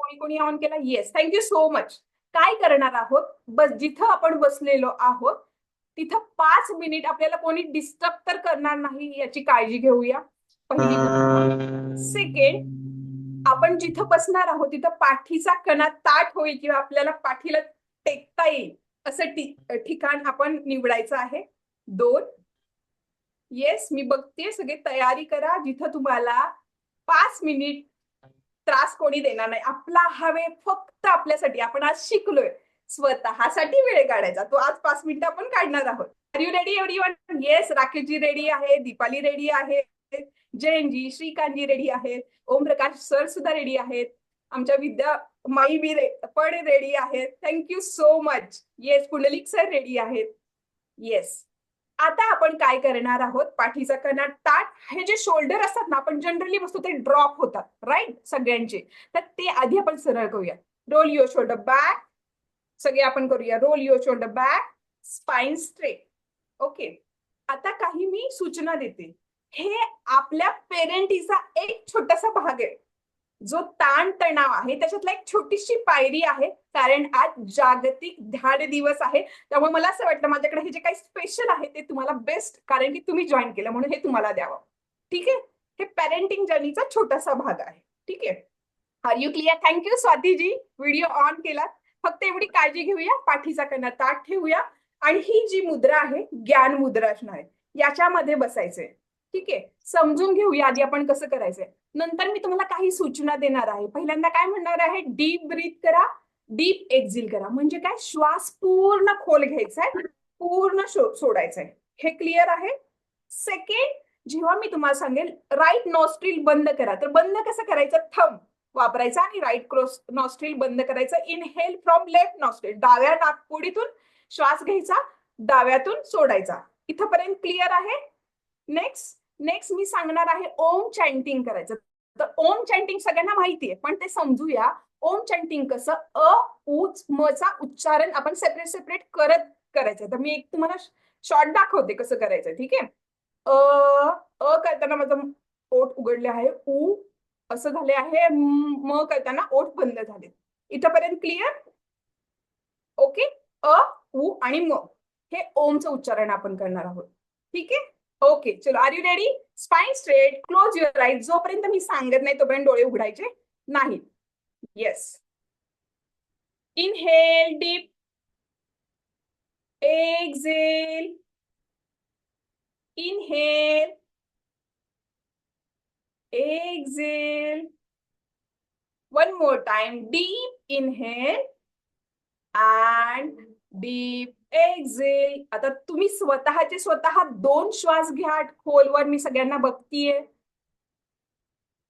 कोणी कोणी ऑन केला? Yes, thank you so much. काय करणार आहोत, बस जिथं आपण बसलेलो आहोत तिथं 5 मिनिट आपल्याला कोणी डिस्टर्ब तर करणार नाही याची काळजी घेऊया, पहिली गोष्ट. सेकंड, आपण जिथं बसणार आहोत तिथं पाठीचा कणा ताठ होईल किंवा आपल्याला पाठीला टेकता येईल असं ठिकाण आपण निवडायचं आहे. 2, येस मी बघते सगळे तयारी करा, जिथं तुम्हाला 5 मिनिट त्रास कोणी देणार नाही. आपला हा वेळ फक्त आपल्यासाठी, आपण आज शिकलोय स्वतःसाठी वेळ काढायचा, तो आज 5 मिनिटं आपण काढणार आहोत. Are you ready everyone? Yes, Rakeshji ready आहे, दीपाली रेडी आहे, जयंतजी, श्रीकांतजी रेडी आहेत, ओमप्रकाश सर सुद्धा रेडी आहेत, आमच्या विद्या माई बी पण रेडी आहेत. Thank you so much. Yes, Pundalik sir ready आहेत. येस, आता आपण काय करणार आहोत, पाठीचा कणा ताठ, हे जे शोल्डर असतात ना, आपण जनरली बसतो ते ड्रॉप होतात, राईट, सगळ्यांचे. तर ते आधी आपण सरळ करूया. रोल युअर शोल्डर बॅक, सगळे आपण करूया. Roll your shoulder back, spine straight. Okay, आता काही मी सूचना देते. हे आपल्या पेरेंटीचा एक छोटासा भाग आहे, जो ताण तणाव आहे त्याच्यातला एक छोटीशी पायरी आहे, कारण आज जागतिक ध्यान दिवस आहे. त्यामुळे मला असं वाटतं माझ्याकडे हे जे काही स्पेशल आहे ते तुम्हाला बेस्ट, कारण की तुम्ही जॉईन केलं म्हणून हे तुम्हाला द्यावं. ठीक आहे, हे पेरेंटिंग जर्नीचा छोटासा भाग आहे. ठीक आहे, are you clear? Thank you Swatiji, video on केला. फक्त एवढी काळजी घेऊया, पाठीचा कणा ताठ ठेवूया आणि ही जी मुद्रा आहे ज्ञान मुद्रा असणार आहे, याच्यामध्ये बसायचंय. ठीक आहे, समजून घेऊया आधी आपण कसं करायचंय, नंतर मी तुम्हाला काही सूचना देणार आहे. पहिल्यांदा काय म्हणणार आहे, डीप ब्रीथ करा, डीप एक्झिल करा. म्हणजे काय, श्वास पूर्ण खोल घ्यायचा आहे, पूर्ण सोडायचा आहे. हे क्लिअर आहे? सेकंड, जेव्हा मी तुम्हाला सांगेल राईट नॉस्ट्रिल बंद करा, तर बंद कसं करायचं, थंब वापरायचा आणि राईट नॉस्ट्रिल बंद करायचं. इनहेल फ्रॉम लेफ्ट नॉस्ट्रिल, डाव्या नाकपुडीतून श्वास घ्यायचा, डाव्यातून सोडायचा. इथपर्यंत क्लिअर आहे? नेक्स्ट मी सांगणार आहे ओम चॅन्टिंग करायचं. तर ओम चॅन्टिंग सगळ्यांना माहितीये, पण ते समजूया. ओम चॅन्टिंग कसं, अ उच म चा उच्चारण आपण सेपरेट करत करायचं. तर मी एक तुम्हाला शॉर्ट दाखवते कसं करायचं. ठीक आहे, अ करताना माझं ओठ उघडले आहे, उ असं झाले आहे, म करताना ओठ बंद झाले. इथपर्यंत क्लिअर? ओके, अ उ आणि म हे ओमचं उच्चारण आपण करणार आहोत. ठीक आहे, ओके चलो, are you ready? Spine straight, close your eyes. जोपर्यंत मी सांगत नाही तोपर्यंत डोळे उघडायचे नाही. Yes, inhale deep, exhale, inhale, exhale. One more time, deep inhale and deep exhale. आता तुम्ही स्वतःचे स्वतः 2 श्वास घ्या खोलवर, मी सगळ्यांना बघतीये.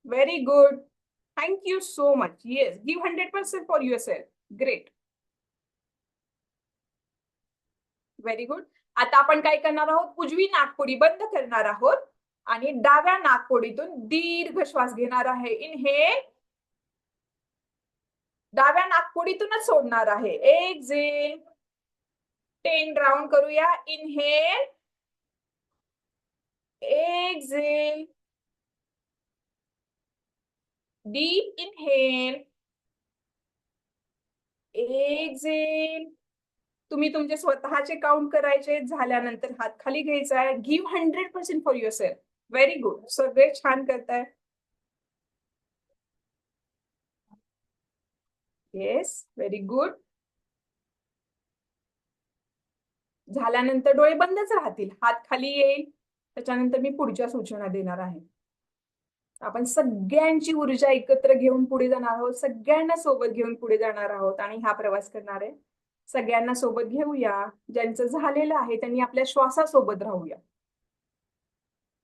Very good, thank you so much. Yes, give 100% for your self. Great, very good. आता आपण काय करणार आहोत, उजवी नाकपुडी बंद करणार आहोत आणि डाव्या नाकपुडीतून दीर्घ श्वास घेणार आहे. इनहेल, डाव्या नाकपुडीतूनच सोडणार आहे. एक्झेल, 10 राउंड करूया. Inhale, exhale, deep inhale, exhale. तुम्ही तुमचे स्वतःचे काउंट करायचे, झाल्यानंतर हात खाली घ्यायचा आहे. Give 100% for your self. Very good, सगळे छान करताय. Yes, very good. झाल्यानंतर डोळे बंदच राहतील, हात खाली येईल. त्याच्यानंतर मी पुढच्या सूचना देणार आहे. आपण सगळ्यांची ऊर्जा एकत्र घेऊन पुढे जाणार आहोत, सगळ्यांना सोबत घेऊन पुढे जाणार आहोत आणि हा प्रवास करणार आहे. सगळ्यांना सोबत घेऊया. ज्यांचं झालेलं आहे त्यांनी आपल्या श्वासासोबत राहूया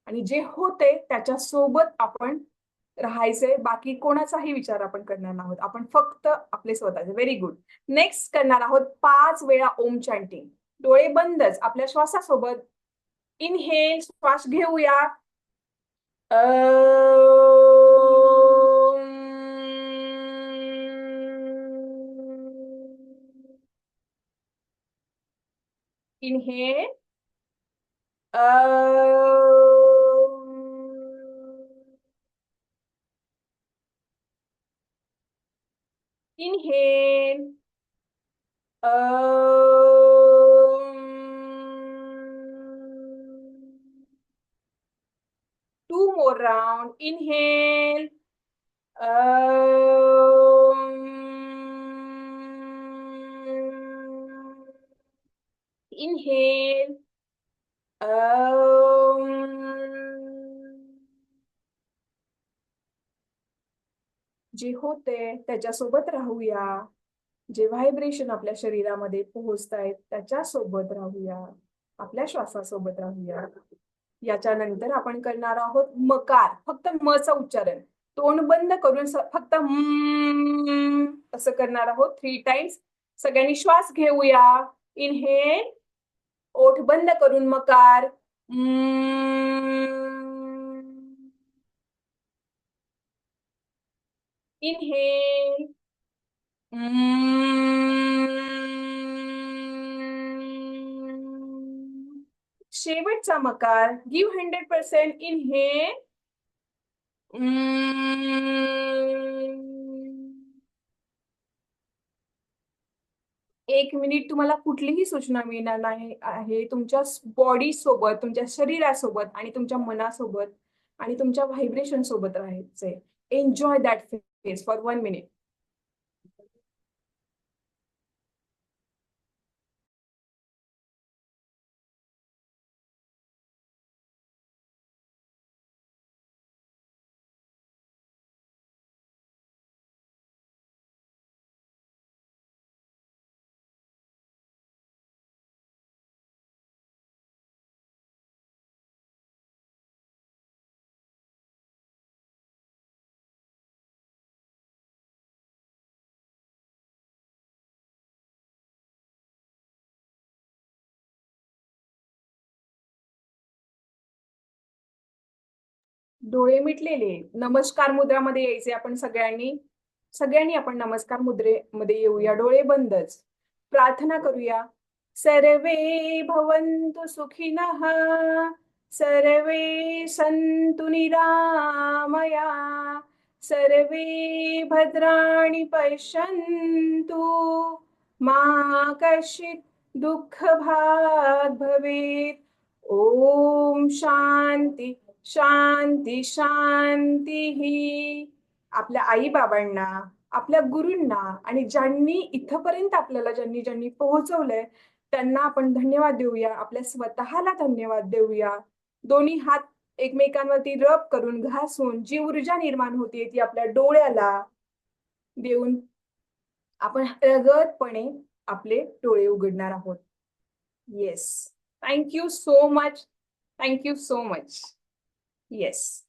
आणि जे होते त्याच्या सोबत आपण राहायचंय. बाकी कोणाचाही विचार आपण करणार आहोत, आपण फक्त आपले स्वतःचे. Very good. नेक्स्ट करणार आहोत 5 वेळा ओम चॅन्टिंग, डोळे बंदच आपल्या श्वासासोबत. इनहेल, श्वास घेऊया. Inhale, Inhale. Two more round. Inhale. Inhale. जे होते त्याच्यासोबत राहूया. जे व्हायब्रेशन आपल्या शरीरामध्ये पोहोचतायत त्याच्यासोबत राहूया. आपल्या श्वासासोबत राहूया. याच्यानंतर आपण करणार आहोत मकार. फक्त मचं उच्चारण. तोंड बंद करून फक्त असं करणार आहोत 3 टाइम्स. सगळ्यांनी श्वास घेऊया. इनहेल. ओठ बंद करून मकार. इनहेल. शेवटचा मकार. गिव्ह 100%. इनहेल. 1 मिनिट तुम्हाला कुठलीही सूचना मिळणार नाही आहे. तुमच्या बॉडी सोबत, तुमच्या शरीरासोबत आणि तुमच्या मनासोबत आणि तुमच्या व्हायब्रेशन सोबत राहायचंय. Enjoy that phase for 1 minute. डोळे मिटलेले. नमस्कार मुद्रामध्ये यायचे आपण सगळ्यांनी. सगळ्यांनी आपण नमस्कार मुद्रेमध्ये येऊया. डोळे बंदच. प्रार्थना करूया. सर्वे भवन्तु सुखिनः. सर्वे सन्तु निरामया. सर्वे भद्राणि पश्यन्तु. मा कश्चित् दुःखभाग् भवेत्. ओम शांती शांती शांती. आपल्या आई बाबांना, आपल्या गुरूंना आणि ज्यांनी इथपर्यंत आपल्याला ज्यांनी पोहोचवलंय त्यांना आपण धन्यवाद देऊया. आपल्या स्वतःला धन्यवाद देऊया. दोन्ही हात एकमेकांवरती रब करून घासून जी ऊर्जा निर्माण होतीये ती आपल्या डोळ्याला देऊन आपण प्रगतपणे आपले डोळे उघडणार आहोत. Yes. Thank you so much. Thank you so much. Yes.